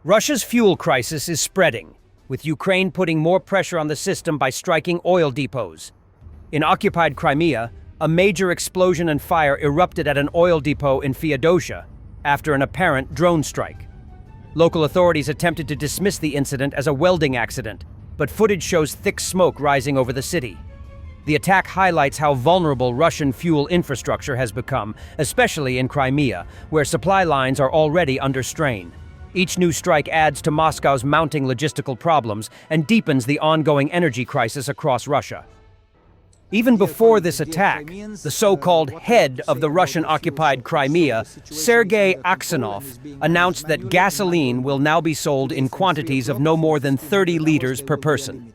Russia's fuel crisis is spreading, with Ukraine putting more pressure on the system by striking oil depots. In occupied Crimea, a major explosion and fire erupted at an oil depot in Feodosia after an apparent drone strike. Local authorities attempted to dismiss the incident as a welding accident, but footage shows thick smoke rising over the city. The attack highlights how vulnerable Russian fuel infrastructure has become, especially in Crimea, where supply lines are already under strain. Each new strike adds to Moscow's mounting logistical problems and deepens the ongoing energy crisis across Russia. Even before this attack, the so-called head of the Russian-occupied Crimea, Sergei Aksyonov, announced that gasoline will now be sold in quantities of no more than 30 liters per person.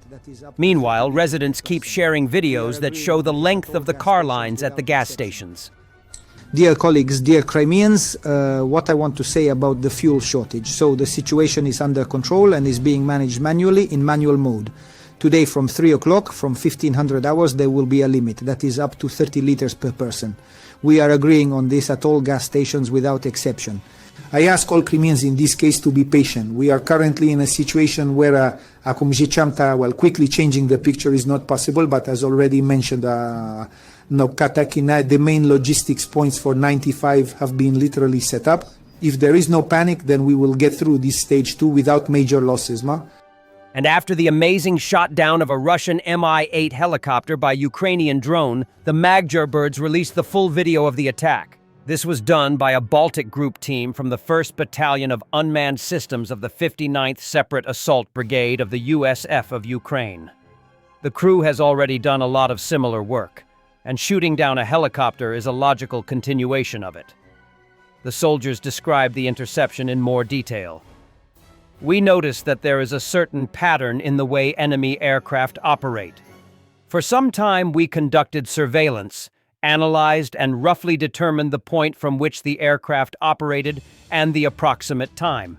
Meanwhile, residents keep sharing videos that show the length of the car lines at the gas stations. Dear colleagues, dear Crimeans, what I want to say about the fuel shortage. So the situation is under control and is being managed manually in manual mode. Today from 3 o'clock, from 1500 hours, there will be a limit. That is up to 30 liters per person. We are agreeing on this at all gas stations without exception. I ask all Crimeans in this case to be patient. We are currently in a situation where quickly changing the picture is not possible, but as already mentioned, the main logistics points for 95 have been literally set up. If there is no panic, then we will get through this stage 2 without major losses. And after the amazing shot down of a Russian Mi-8 helicopter by Ukrainian drone, the Magyar birds released the full video of the attack. This was done by a Baltic Group team from the 1st Battalion of Unmanned Systems of the 59th Separate Assault Brigade of the USF of Ukraine. The crew has already done a lot of similar work, and shooting down a helicopter is a logical continuation of it. The soldiers described the interception in more detail. We noticed that there is a certain pattern in the way enemy aircraft operate. For some time we conducted surveillance, analyzed and roughly determined the point from which the aircraft operated and the approximate time.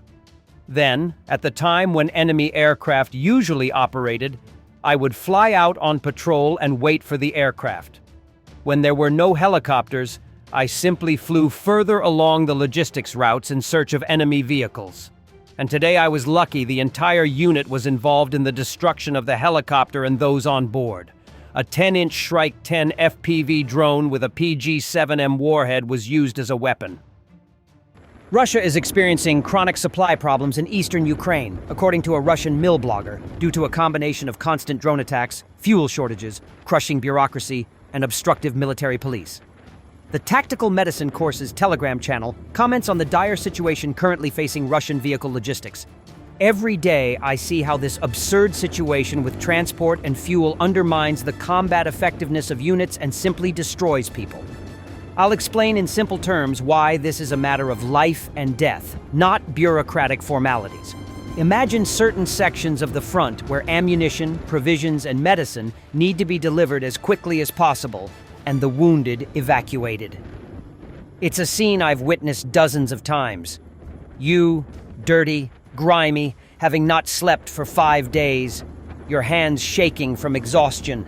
Then, at the time when enemy aircraft usually operated, I would fly out on patrol and wait for the aircraft. When there were no helicopters, I simply flew further along the logistics routes in search of enemy vehicles. And today I was lucky the entire unit was involved in the destruction of the helicopter and those on board. A 10-inch Shrike 10 FPV drone with a PG-7M warhead was used as a weapon. Russia is experiencing chronic supply problems in eastern Ukraine, according to a Russian mill blogger, due to a combination of constant drone attacks, fuel shortages, crushing bureaucracy, and obstructive military police. The Tactical Medicine Course's Telegram channel comments on the dire situation currently facing Russian vehicle logistics. Every day, I see how this absurd situation with transport and fuel undermines the combat effectiveness of units and simply destroys people. I'll explain in simple terms why this is a matter of life and death, not bureaucratic formalities. Imagine certain sections of the front where ammunition, provisions, and medicine need to be delivered as quickly as possible, and the wounded evacuated. It's a scene I've witnessed dozens of times. You, dirty, grimy, having not slept for 5 days, your hands shaking from exhaustion.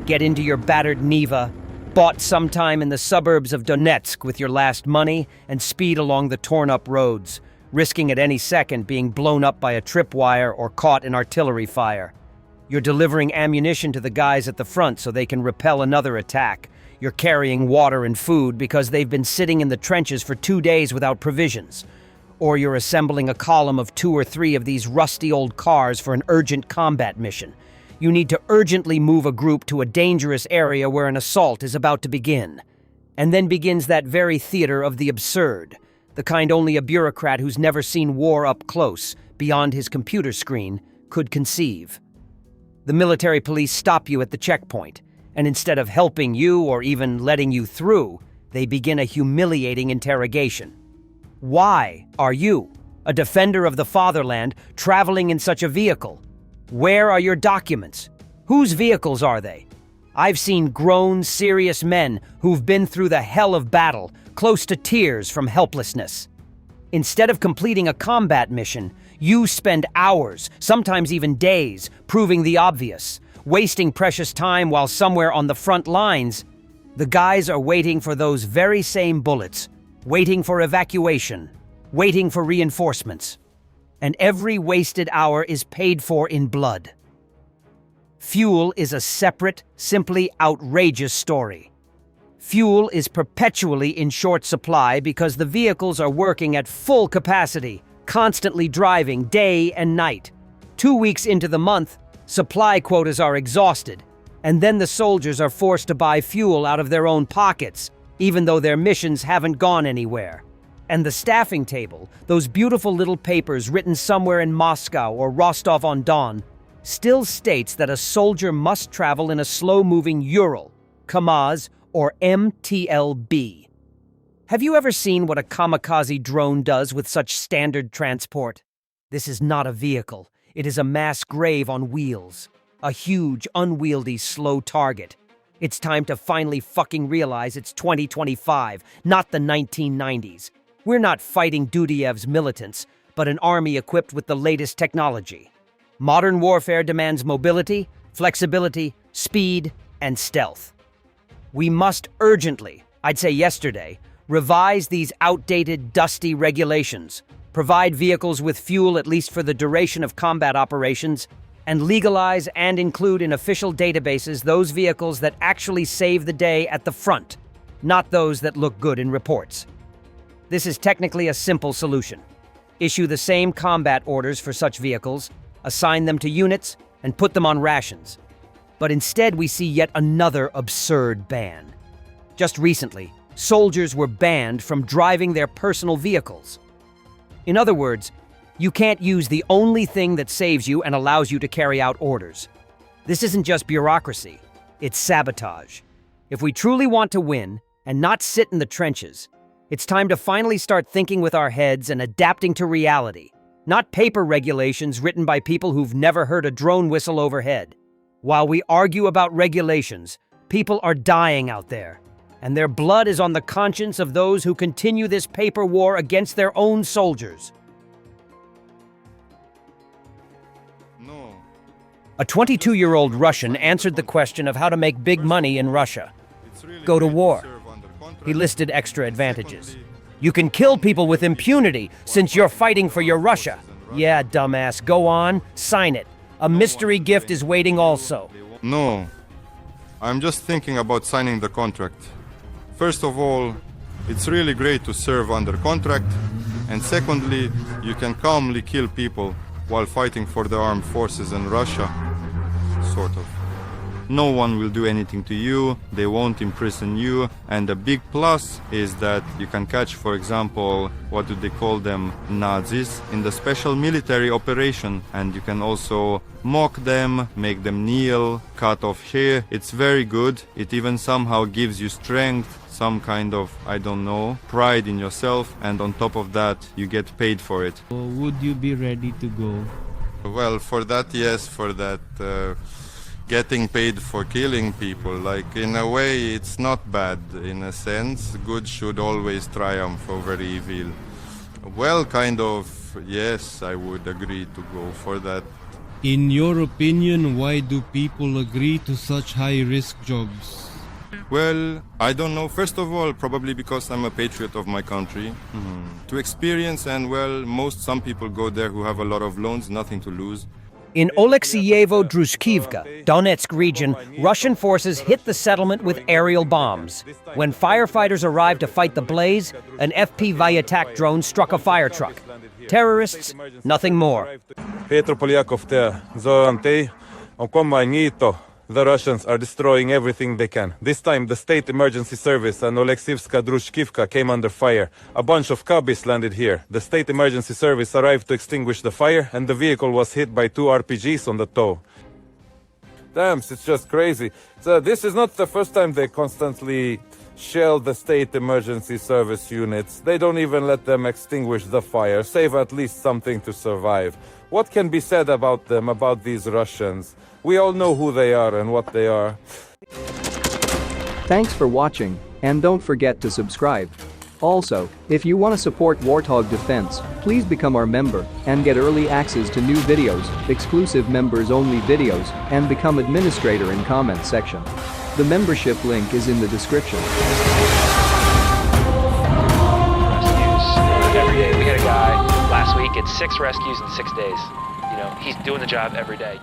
Get into your battered Niva, bought sometime in the suburbs of Donetsk with your last money, and speed along the torn-up roads, risking at any second being blown up by a tripwire or caught in artillery fire. You're delivering ammunition to the guys at the front so they can repel another attack. You're carrying water and food because they've been sitting in the trenches for 2 days without provisions. Or you're assembling a column of 2 or 3 of these rusty old cars for an urgent combat mission. You need to urgently move a group to a dangerous area where an assault is about to begin. And then begins that very theater of the absurd, the kind only a bureaucrat who's never seen war up close, beyond his computer screen, could conceive. The military police stop you at the checkpoint, and instead of helping you or even letting you through, they begin a humiliating interrogation. Why are you, a defender of the fatherland, traveling in such a vehicle? Where are your documents? Whose vehicles are they? I've seen grown, serious men who've been through the hell of battle, close to tears from helplessness. Instead of completing a combat mission, you spend hours, sometimes even days, proving the obvious, wasting precious time while somewhere on the front lines, the guys are waiting for those very same bullets, waiting for evacuation, waiting for reinforcements. and every wasted hour is paid for in blood. Fuel is a separate, simply outrageous story. Fuel is perpetually in short supply because the vehicles are working at full capacity, constantly driving day and night. 2 weeks into the month, supply quotas are exhausted, and then the soldiers are forced to buy fuel out of their own pockets, even though their missions haven't gone anywhere. And the staffing table, those beautiful little papers written somewhere in Moscow or Rostov-on-Don, still states that a soldier must travel in a slow-moving Ural, Kamaz, or MTLB. Have you ever seen what a kamikaze drone does with such standard transport? This is not a vehicle. It is a mass grave on wheels. A huge, unwieldy, slow target. It's time to finally fucking realize it's 2025, not the 1990s. We're not fighting Dudiev's militants, but an army equipped with the latest technology. Modern warfare demands mobility, flexibility, speed, and stealth. We must urgently, I'd say yesterday, revise these outdated, dusty regulations, provide vehicles with fuel at least for the duration of combat operations, and legalize and include in official databases those vehicles that actually save the day at the front, not those that look good in reports. This is technically a simple solution. Issue the same combat orders for such vehicles, assign them to units, and put them on rations. But instead we see yet another absurd ban. Just recently, soldiers were banned from driving their personal vehicles. In other words, you can't use the only thing that saves you and allows you to carry out orders. This isn't just bureaucracy, it's sabotage. If we truly want to win, and not sit in the trenches, it's time to finally start thinking with our heads and adapting to reality, not paper regulations written by people who've never heard a drone whistle overhead. While we argue about regulations, people are dying out there, and their blood is on the conscience of those who continue this paper war against their own soldiers. No. A 22-year-old Russian answered the question of how to make big money in Russia. Go to war. He listed extra advantages. You can kill people with impunity since you're fighting for your Russia. Yeah, dumbass, go on, sign it. A mystery gift is waiting also. No. I'm just thinking about signing the contract. First of all, it's really great to serve under contract, and secondly, you can calmly kill people while fighting for the armed forces in Russia. Sort of. No one will do anything to you, they won't imprison you, and the big plus is that you can catch, for example, what do they call them, Nazis, in the special military operation, and you can also mock them, make them kneel, cut off hair. It's very good. It even somehow gives you strength, some kind of, I don't know, pride in yourself, and on top of that, you get paid for it. Would you be ready to go? Well, for that, yes, for that, getting paid for killing people, like, in a way, it's not bad, in a sense. Good should always triumph over evil. Well, kind of, yes, I would agree to go for that. In your opinion, why do people agree to such high-risk jobs? Well, I don't know. First of all, probably because I'm a patriot of my country. To experience, and well, some people go there who have a lot of loans, nothing to lose. In Oleksiyevo-Druskivka, Donetsk region, Russian forces hit the settlement with aerial bombs. When firefighters arrived to fight the blaze, an FPV attack drone struck a fire truck. Terrorists, nothing more. Petro Polyakov there, Zorantei, Okomanito. The Russians are destroying everything they can. This time, the State Emergency Service and Oleksivska-Drushkivka came under fire. A bunch of Cubbies landed here. The State Emergency Service arrived to extinguish the fire, and the vehicle was hit by 2 RPGs on the tow. Damn, it's just crazy. So this is not the first time they constantly shell the State Emergency Service units. They don't even let them extinguish the fire, save at least something to survive. What can be said about them, about these Russians? We all know who they are and what they are. Thanks for watching, and don't forget to subscribe. Also, if you want to support Warthog Defense, please become our member and get early access to new videos, exclusive members-only videos, and become administrator in comments section. The membership link is in the description. Every day. We had a guy last week gets 6 rescues in 6 days. You know, he's doing the job every day.